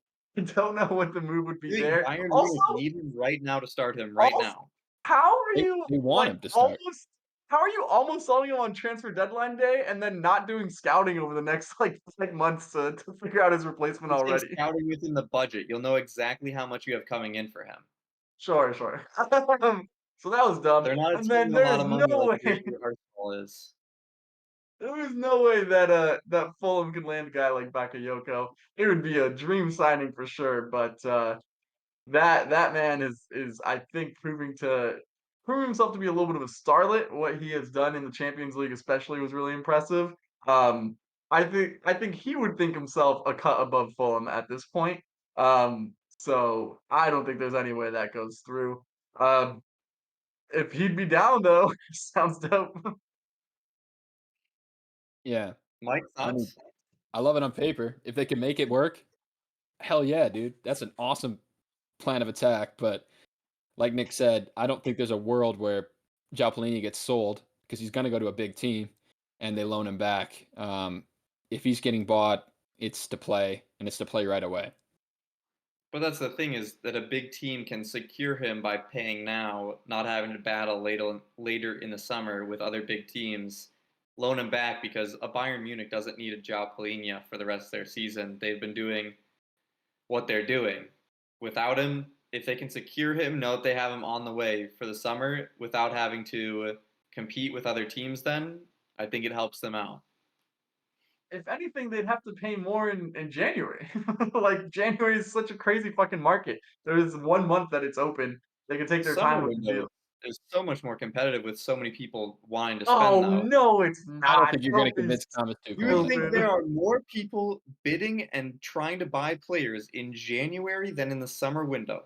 don't know what the move would be You think there. Bayern Also, Munich need him right now to start him right also, now? how are you They want like him to start. almost? How are you almost selling him on transfer deadline day and then not doing scouting over the next like months to figure out his replacement You think already? scouting within the budget, you'll know exactly how much you have coming in for him. Sure, sure. So that was dumb. They're not And then spending a lot there's of no money like way, maybe Arsenal is. there was no way that Fulham could land a guy like Bakayoko. It would be a dream signing for sure, but that man is I think proving himself to be a little bit of a starlet. What he has done in the Champions League especially was really impressive. Um, I think he would think himself a cut above Fulham at this point. So I don't think there's any way that goes through. Um, if he'd be down though, sounds dope. Yeah, Mike, I mean, thoughts? I love it on paper. If they can make it work, hell yeah, dude. That's an awesome plan of attack. But like Nick said, I don't think there's a world where Jalpalini gets sold because he's going to go to a big team and they loan him back. If he's getting bought, it's to play, and it's to play right away. But that's the thing is that a big team can secure him by paying now, not having to battle later in the summer with other big teams, loan him back because a Bayern Munich doesn't need a João Palhinha for the rest of their season. They've been doing what they're doing. Without him, if they can secure him, know that they have him on the way for the summer without having to compete with other teams, then I think it helps them out. If anything, they'd have to pay more in January. Like January is such a crazy fucking market. There is 1 month that it's open. They can take their Summer time with the window deal. is so much more competitive with so many people wanting to spend, Oh though. no, it's I don't not. think you're going to Don't be convince Thomas Tuchel You on it. think there stupid. are more people bidding and trying to buy players in January than in the summer window?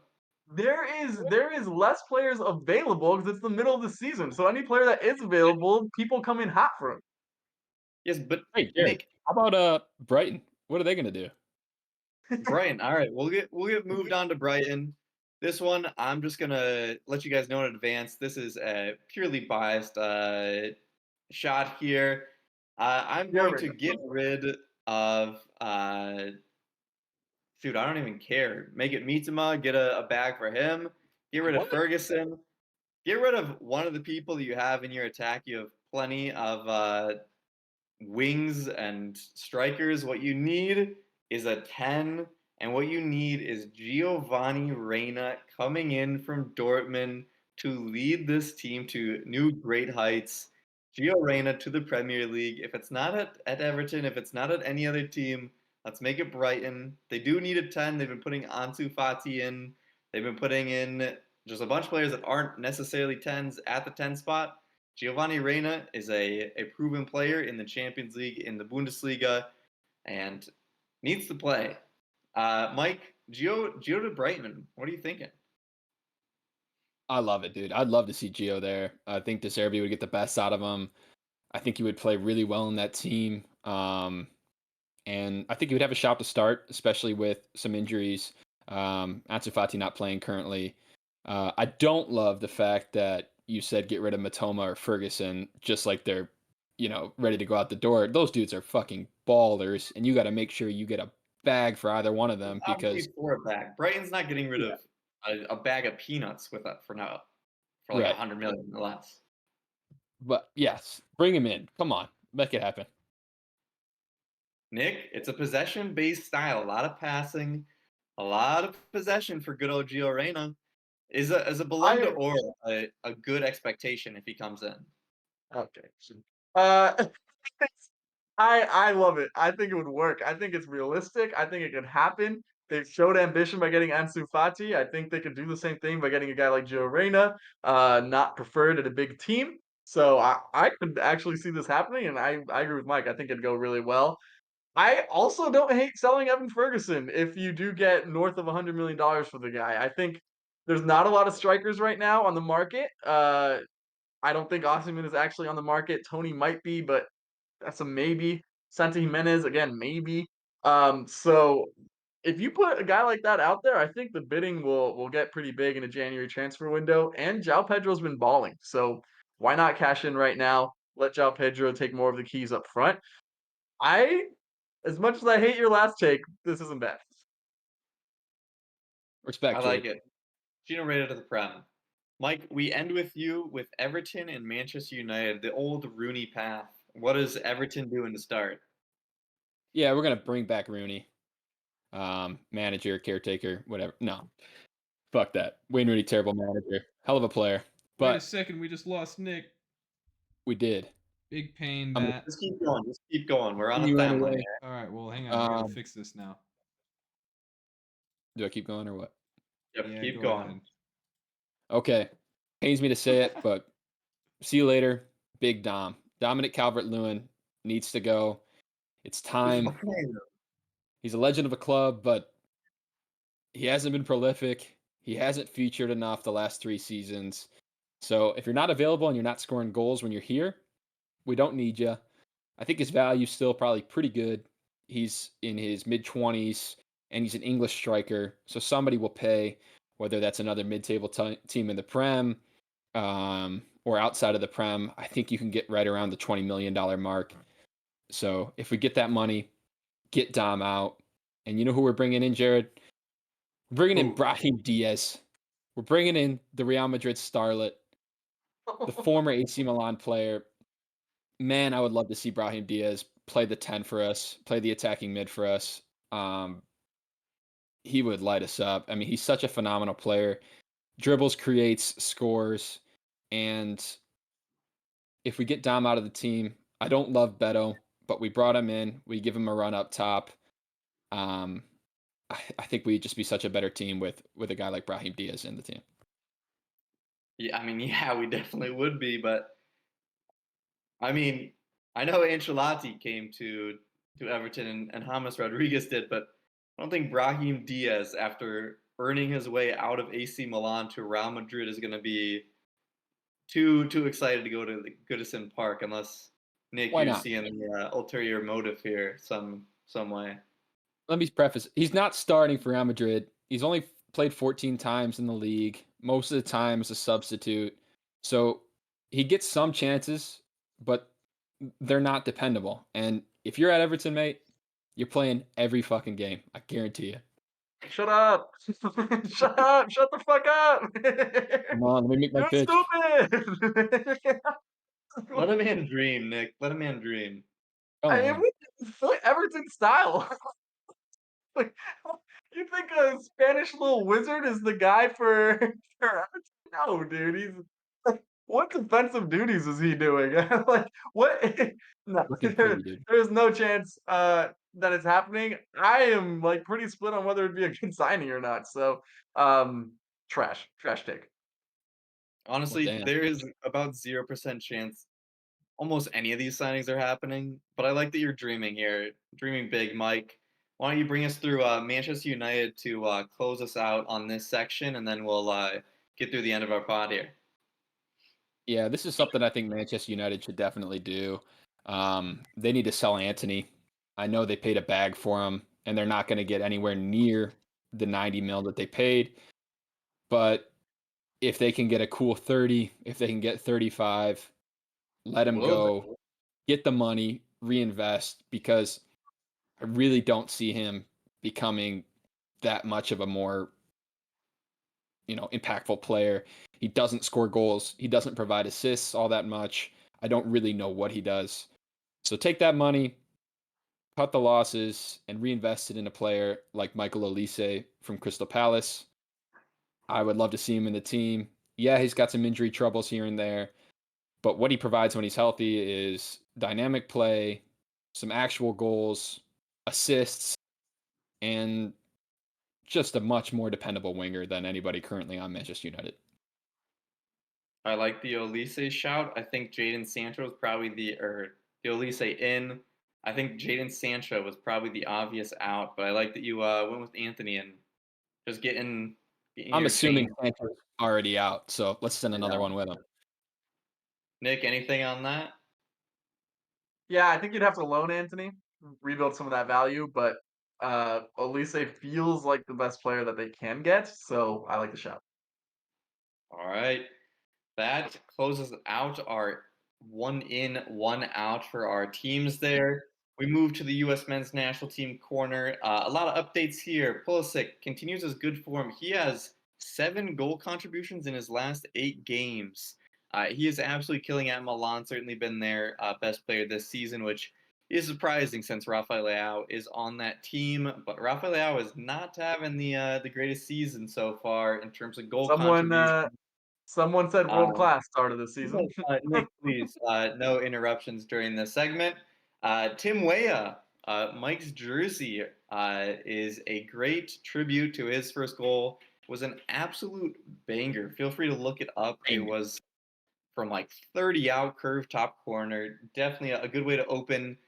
There is less players available because it's the middle of the season. So any player that is available, people come in hot for him. Yes, but Hey, Jared, Nick, how about Brighton? What are they going to do? Brighton. All right, we'll get moved on to Brighton. This one, I'm just gonna let you guys know in advance. This is a purely biased shot here. I'm Get going rid to of get rid of dude. I don't even care. Make it Mitoma. Get a bag for him. Get rid of What? Ferguson. Get rid of one of the people that you have in your attack. You have plenty of wings and strikers. What you need is a 10, and what you need is Giovanni Reina coming in from Dortmund to lead this team to new great heights. Gio Reyna to the Premier League. If it's not at Everton, if it's not at any other team, let's make it Brighton. They do need a 10. They've been putting Ansu Fati in. They've been putting in just a bunch of players that aren't necessarily 10s at the 10 spot. Giovanni Reina is a proven player in the Champions League, in the Bundesliga, and needs to play. Mike, Gio to Brighton, what are you thinking? I love it, dude. I'd love to see Gio there. I think De Zerbi would get the best out of him. I think he would play really well in that team. And I think he would have a shot to start, especially with some injuries. Ansu Fati not playing currently. I don't love the fact that you said get rid of Matoma or Ferguson just like they're, ready to go out the door. Those dudes are fucking ballers, and you got to make sure you get a bag for either one of them because, Obviously, for a bag. Brighton's not getting rid yeah, of a bag of peanuts with that for now, for like right. 100 million or less. But yes, bring him in. Come on, make it happen. Nick, it's a possession-based style. A lot of passing, a lot of possession for good old Gio Reyna. Is a Belinda I or a good expectation if he comes in? Okay. Uh, I love it. I think it would work. I think it's realistic. I think it could happen. They've showed ambition by getting Ansu Fati. I think they could do the same thing by getting a guy like Gio Reyna, not preferred at a big team. So I could actually see this happening, and I agree with Mike. I think it'd go really well. I also don't hate selling Evan Ferguson if you do get north of $100 million for the guy. I think there's not a lot of strikers right now on the market. I don't think Osimhen is actually on the market. Tony might be, but that's a maybe. Santi Jimenez, again, maybe. So if you put a guy like that out there, I think the bidding will get pretty big in a January transfer window. And João Pedro's been balling, so why not cash in right now? Let João Pedro take more of the keys up front. I, as much as I hate your last take, this isn't bad. I Respect, like Jake. it. Gino Reyna to the Prem. Mike, we end with you with Everton and Manchester United, the old Rooney path. What is Everton doing to start? Yeah, we're gonna bring back Rooney. Manager, caretaker, whatever. No, fuck that. Wayne Rooney, terrible manager, hell of a player, Wait a but second, we just lost Nick. we did. Big pain, I'm Matt. Just keep going. Just keep going. We're on a you family anyway. here. All right, well, hang on. I gotta Um, fix this now. do I keep going or what? Yep, Yeah, keep go going. ahead. Okay, pains me to say it, but see you later, Big Dom. Dominic Calvert-Lewin needs to go. It's time. He's a legend of a club, but he hasn't been prolific. He hasn't featured enough the last 3 seasons. So if you're not available and you're not scoring goals when you're here, we don't need you. I think his value's still probably pretty good. He's in his mid-20s, and he's an English striker, so somebody will pay, whether that's another mid-table team in the Prem or outside of the Prem. I think you can get right around the $20 million mark. So if we get that money, get Dom out. And you know who we're bringing in, Jared? We're bringing in Who? Brahim Diaz. We're bringing in the Real Madrid starlet, the former AC Milan player. Man, I would love to see Brahim Diaz play the 10 for us, play the attacking mid for us. He would light us up. I mean, he's such a phenomenal player. Dribbles, creates, scores. And if we get Dom out of the team, I don't love Beto, but we brought him in. We give him a run up top. I think we'd just be such a better team with a guy like Brahim Diaz in the team. Yeah, I mean, yeah, we definitely would be, but I mean, I know Ancelotti came to Everton and James Rodriguez did, but I don't think Brahim Diaz, after earning his way out of AC Milan to Real Madrid, is going to be too excited to go to the Goodison Park, unless Nick, Why you're not? seeing the ulterior motive here some way. Let me preface. He's not starting for Real Madrid. He's only played 14 times in the league, most of the time as a substitute. So he gets some chances, but they're not dependable. And if you're at Everton, mate, you're playing every fucking game. I guarantee you. Shut up. Shut up. Shut the fuck up. Come on, let me make my You're pitch. stupid. Let a man dream, Nick. Let a man dream. Go I on. mean, it's like Everton style. Like, you think a Spanish little wizard is the guy for for Everton? No, dude. He's like, what defensive duties is he doing? Like, what? No, Looking pretty, dude. there's no chance that it's happening. I am like pretty split on whether it'd be a good signing or not. So, trash take. Well, Honestly, damn. there is about 0% chance almost any of these signings are happening, but I like that you're dreaming here, dreaming big, Mike. Why don't you bring us through Manchester United to close us out on this section, and then we'll get through the end of our pod here. Yeah, this is something I think Manchester United should definitely do. They need to sell Anthony. I know they paid a bag for him, and they're not going to get anywhere near the 90 mil that they paid. But if they can get a cool 30, if they can get 35, let him go, get the money, reinvest, because I really don't see him becoming that much of a more, impactful player. He doesn't score goals. He doesn't provide assists all that much. I don't really know what he does. So take that money, cut the losses and reinvested in a player like Michael Olise from Crystal Palace. I would love to see him in the team. Yeah, he's got some injury troubles here and there, but what he provides when he's healthy is dynamic play, some actual goals, assists, and just a much more dependable winger than anybody currently on Manchester United. I like the Olise shout. I think Jadon Sancho was probably the Olise in. I think Jadon Sancho was probably the obvious out, but I like that you went with Anthony and just getting I'm your assuming change. Sancho's already out, so let's send another Yeah. one with him. Nick, anything on that? Yeah, I think you'd have to loan Anthony, rebuild some of that value, but Olise feels like the best player that they can get, so I like the shot. All right. That closes out our one in, one out for our teams there. We move to the U.S. men's national team corner. A lot of updates here. Pulisic continues his good form. He has 7 goal contributions in his last 8 games. He is absolutely killing at Milan. Certainly been their best player this season, which is surprising since Rafael Leao is on that team. But Rafael Leao is not having the greatest season so far in terms of goal Someone contribution. someone said world class start of the season. Nick, please, no interruptions during this segment. Tim Weah, Mike's jersey, is a great tribute to his first goal. Was an absolute banger. Feel free to look it up. It was from like 30 out, curved top corner. Definitely a good way to open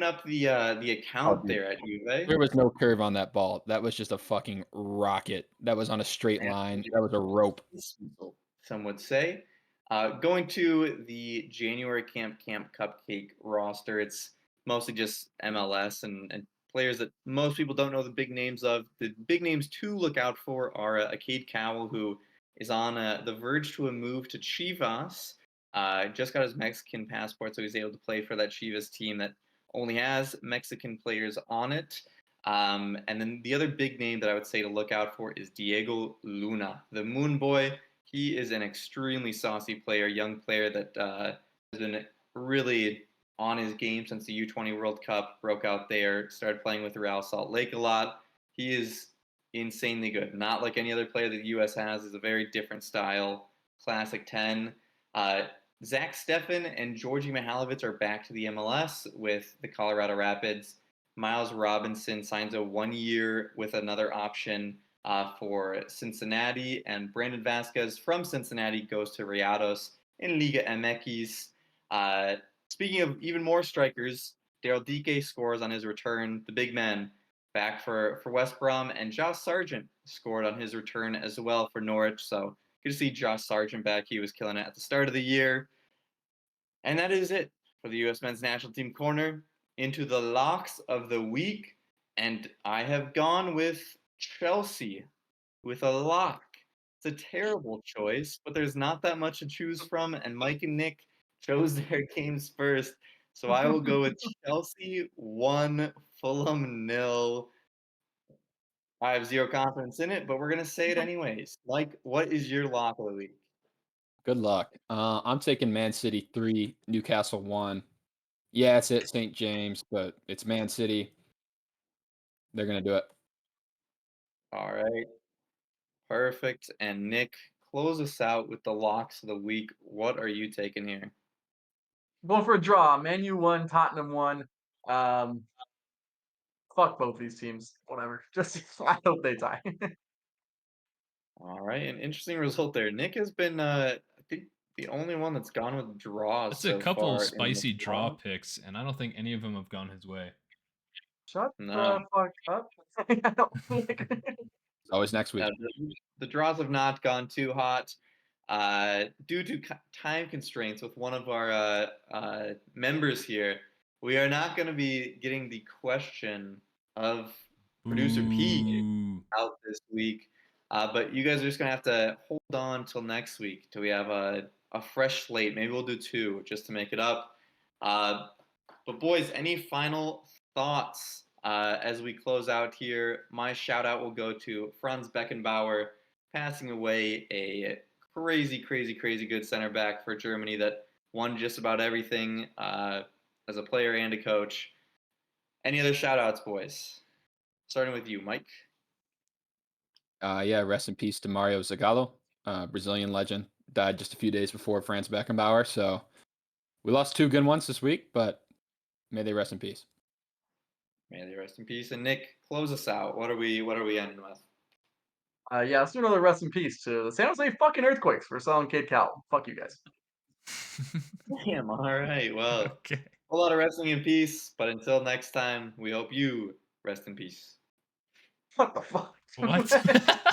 up the account dude. there at Juve. There was no curve on that ball. That was just a fucking rocket. That was on a straight line. That was a rope. Some would say. Going to the January Camp Cupcake roster, it's mostly just MLS and players that most people don't know the big names of. The big names to look out for are Cade Cowell, who is on the verge to a move to Chivas. Just got his Mexican passport, so he's able to play for that Chivas team that only has Mexican players on it. And then the other big name that I would say to look out for is Diego Luna, the Moon Boy. He is an extremely saucy player, young player that has been really on his game since the U20 World Cup broke out there. Started playing with Real Salt Lake a lot. He is insanely good. Not like any other player that the U.S. has. Is a very different style. Classic 10. Zach Steffen and Georgi Mihalovic are back to the MLS with the Colorado Rapids. Miles Robinson signs a 1 year with another option for Cincinnati, and Brandon Vasquez from Cincinnati goes to Rayados in Liga MX. Speaking of even more strikers, Daryl Dike scores on his return. The big man back for West Brom, and Josh Sargent scored on his return as well for Norwich. So good to see Josh Sargent back. He was killing it at the start of the year. And that is it for the U.S. men's national team corner. Into the locks of the week, and I have gone with Chelsea with a lock. It's a terrible choice, but there's not that much to choose from, and Mike and Nick chose their games first. So I will go with Chelsea 1, Fulham 0. I have zero confidence in it, but we're going to say it anyways. Mike, what is your lock of the week? Good luck. I'm taking Man City 3, Newcastle 1. Yeah, it's at St. James, but it's Man City. They're going to do it. All right. Perfect. And Nick, close us out with the locks of the week. What are you taking here? Going for a draw. Man U won, Tottenham won. Fuck both these teams. Whatever. Just I hope they tie. All right, an interesting result there. Nick has been, I think, the only one that's gone with draws It's a so couple far of in the spicy draw pod. picks, and I don't think any of them have gone his way. Shut No, the fuck up. I don't like It's always next week. the draws have not gone too hot. Due to time constraints with one of our members here, we are not going to be getting the question of producer P Boo. out this week. But you guys are just going to have to hold on till next week till we have a fresh slate. Maybe we'll do 2 just to make it up. But boys, any final thoughts as we close out here? My shout out will go to Franz Beckenbauer, passing away, a crazy, crazy, crazy good center back for Germany that won just about everything as a player and a coach. Any other shout outs, boys? Starting with you, Mike. Yeah, rest in peace to Mario Zagallo, Brazilian legend. Died just a few days before Franz Beckenbauer. So we lost 2 good ones this week, but may they rest in peace. May they rest in peace. And Nick, close us out. What are we ending with? Yeah, let's do another rest in peace to the San Jose fucking Earthquakes for selling Kid Cal. Fuck you guys. Damn, all right. Well, Okay. a lot of wrestling in peace, but until next time, we hope you rest in peace. What the fuck? What?